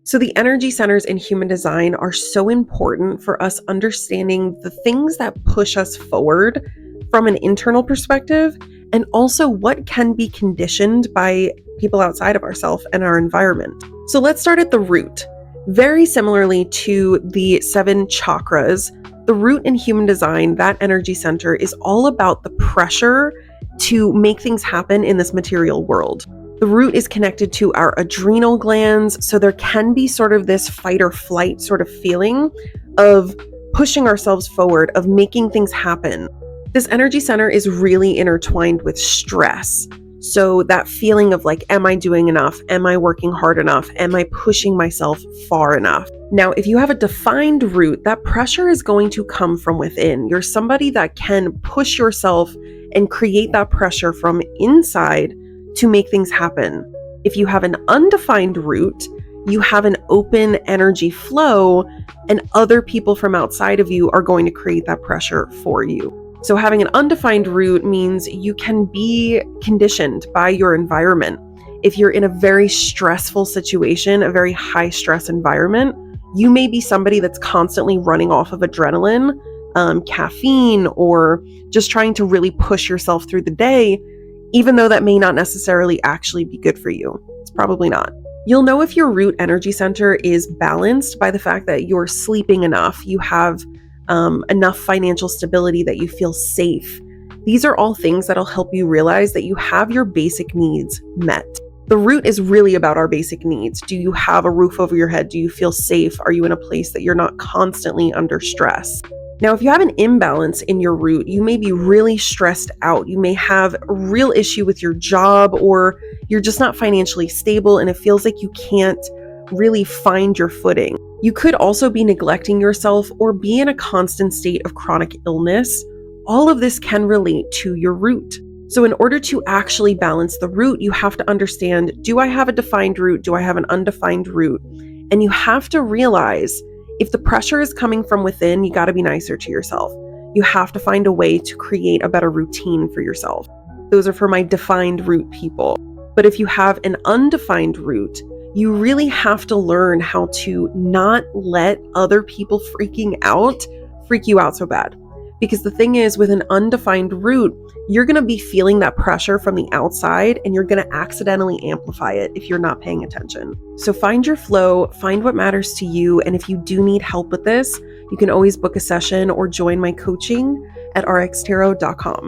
So, the energy centers in human design are so important for us understanding the things that push us forward from an internal perspective, and also what can be conditioned by people outside of ourselves and our environment. So, let's start at the root. Very similarly to the 7 chakras, the root in human design, that energy center, is all about the pressure to make things happen in this material world. The root is connected to our adrenal glands, so there can be sort of this fight or flight sort of feeling of pushing ourselves forward, of making things happen. This energy center is really intertwined with stress. So that feeling of like, am I doing enough? Am I working hard enough? Am I pushing myself far enough? Now, if you have a defined root, that pressure is going to come from within. You're somebody that can push yourself and create that pressure from inside to make things happen. If you have an undefined root, you have an open energy flow, and other people from outside of you are going to create that pressure for you. So having an undefined root means you can be conditioned by your environment. If you're in a very stressful situation, a very high stress environment, you may be somebody that's constantly running off of adrenaline, caffeine, or just trying to really push yourself through the day, even though that may not necessarily actually be good for you. It's probably not. You'll know if your root energy center is balanced by the fact that you're sleeping enough, you have enough financial stability, that you feel safe. These are all things that'll help you realize that you have your basic needs met. The root is really about our basic needs. Do you have a roof over your head? Do you feel safe? Are you in a place that you're not constantly under stress? Now, if you have an imbalance in your root, you may be really stressed out. You may have a real issue with your job, or you're just not financially stable and it feels like you can't really find your footing. You could also be neglecting yourself or be in a constant state of chronic illness. All of this can relate to your root. So in order to actually balance the root, you have to understand, do I have a defined root? Do I have an undefined root? And you have to realize, if the pressure is coming from within, you got to be nicer to yourself. You have to find a way to create a better routine for yourself. Those are for my defined root people. But if you have an undefined root, you really have to learn how to not let other people freak you out so bad. Because the thing is, with an undefined root, you're going to be feeling that pressure from the outside, and you're going to accidentally amplify it if you're not paying attention. So find your flow, find what matters to you. And if you do need help with this, you can always book a session or join my coaching at rxtarot.com.